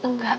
Enggak.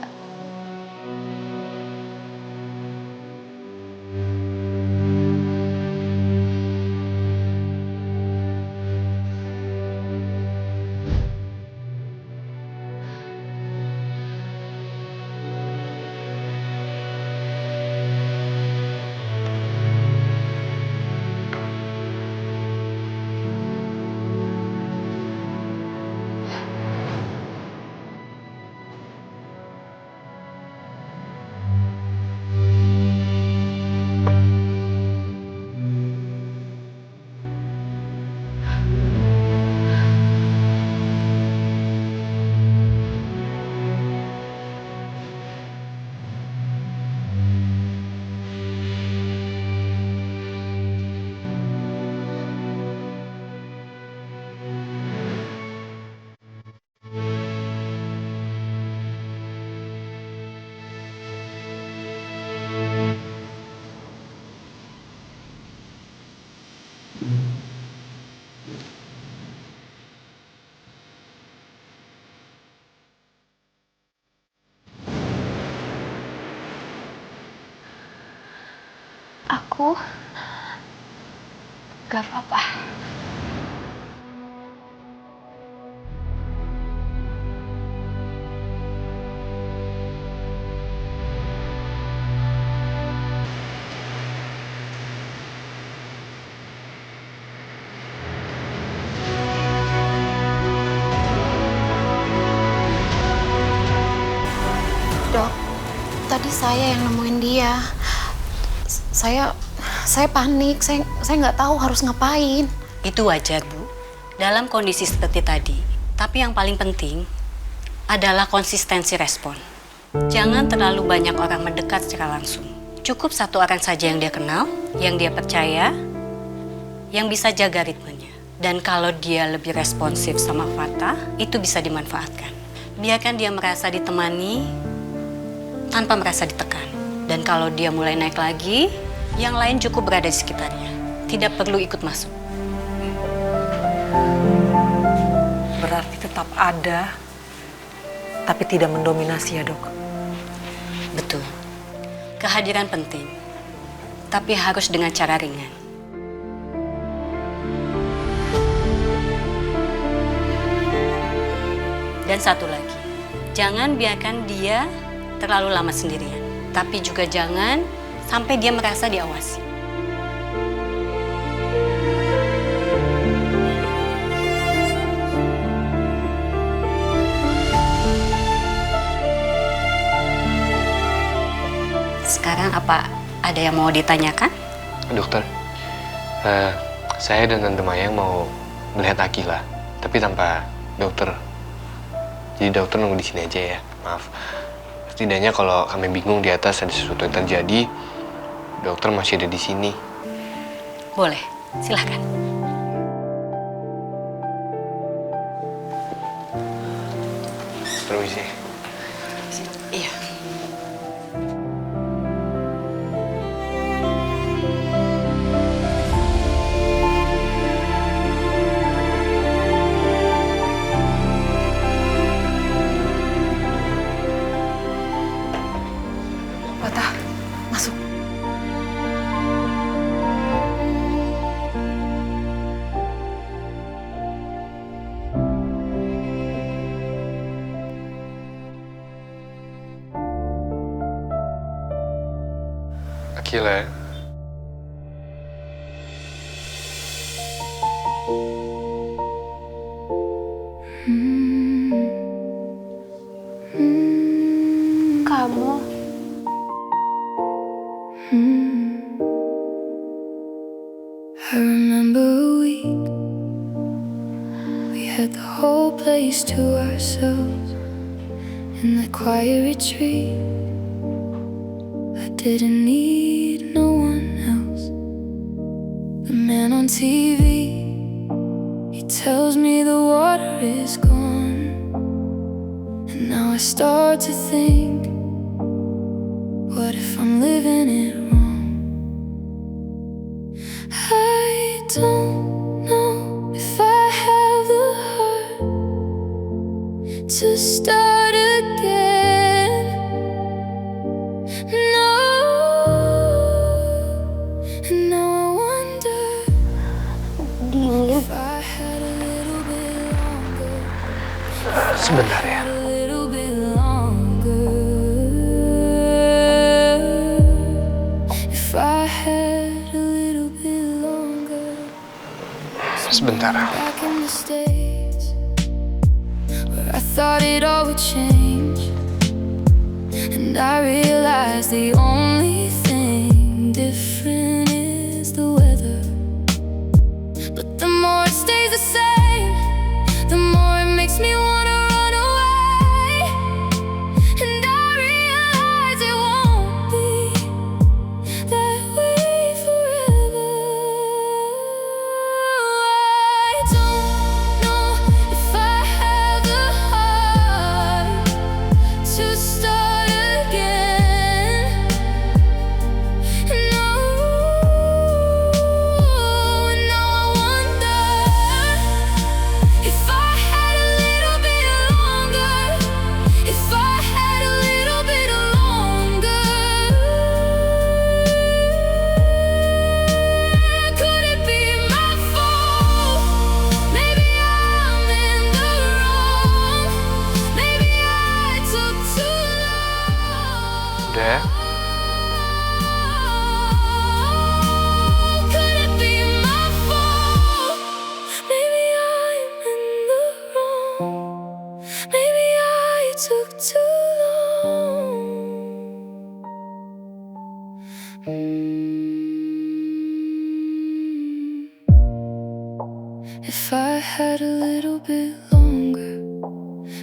Aku gak apa-apa. Dok, tadi saya yang nemuin dia. Saya panik. Saya nggak tahu harus ngapain. Itu wajar, Bu. Dalam kondisi seperti tadi. Tapi yang paling penting adalah konsistensi respon. Jangan terlalu banyak orang mendekat secara langsung. Cukup satu orang saja yang dia kenal, yang dia percaya, yang bisa jaga ritmenya. Dan kalau dia lebih responsif sama Fata, itu bisa dimanfaatkan. Biarkan dia merasa ditemani tanpa merasa ditekan. Dan kalau dia mulai naik lagi, yang lain cukup berada di sekitarnya. Tidak perlu ikut masuk. Berarti tetap ada, tapi tidak mendominasi ya, Dok? Betul. Kehadiran penting, tapi harus dengan cara ringan. Dan satu lagi, jangan biarkan dia terlalu lama sendirian. Tapi juga jangan sampai dia merasa diawasi. Sekarang apa ada yang mau ditanyakan? Dokter, saya dan Tante Mayang mau melihat Akila, tapi tanpa dokter. Jadi dokter nunggu di sini aja ya, maaf. Setidaknya kalau kami bingung di atas ada sesuatu yang terjadi, dokter masih ada di sini. Boleh, silahkan. Permisi. Iya. Fata, masuk. Akila. Kamu I remember a week we had the whole place to ourselves in that quiet retreat. I didn't need no one else. The man on TV, he tells me the water is gone. And now I start to think, what if I'm living it wrong? I don't know if I have the heart to start again. Sebentar ya. a little bit longer. If I had a little bit longer. Sebentar. Back in the States, where I thought it all would change, and I realized the only thing different is the weather. But the more it stays the same, the more it makes me wanna run away. And I realize it won't be that way forever. I don't know if I have the heart to start again. No, now I wonder if I had a little bit longer. If I had a little bit longer, could it be my fault? Maybe I'm in the wrong. Maybe I took too long. Udah. Could it be my fault? Maybe I'm in the wrong. Maybe I took too long. If I had a little bit longer,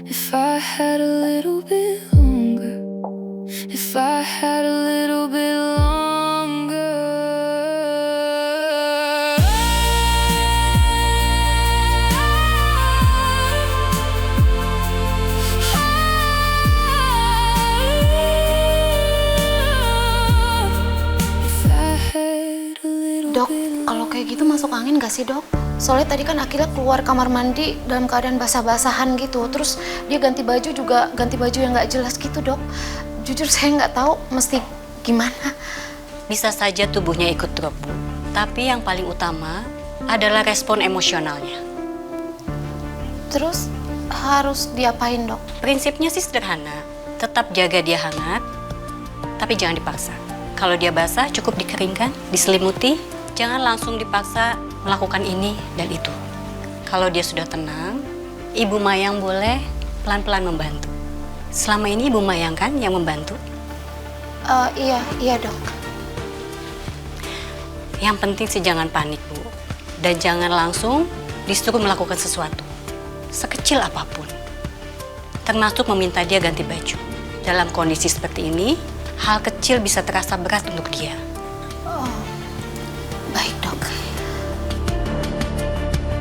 if I had a little bit longer, if I had a little bit longer. If I had a little Dok, bit kalau kayak gitu masuk angin gak sih, Dok? Soalnya tadi kan Akila keluar kamar mandi dalam keadaan basah-basahan gitu. Terus dia ganti baju juga ganti baju yang nggak jelas gitu, Dok. Jujur saya nggak tahu mesti gimana. Bisa saja tubuhnya ikut drop, Bu. Tapi yang paling utama adalah respon emosionalnya. Terus harus diapain, Dok? Prinsipnya sih sederhana. Tetap jaga dia hangat, tapi jangan dipaksa. Kalau dia basah, cukup dikeringkan, diselimuti. Jangan langsung dipaksa melakukan ini dan itu. Kalau dia sudah tenang, Ibu Mayang boleh pelan-pelan membantu. Selama ini Ibu Mayang kan yang membantu? Iya, Dok. Yang penting sih jangan panik, Bu. Dan jangan langsung disuruh melakukan sesuatu. Sekecil apapun. Termasuk meminta dia ganti baju. Dalam kondisi seperti ini, hal kecil bisa terasa berat untuk dia.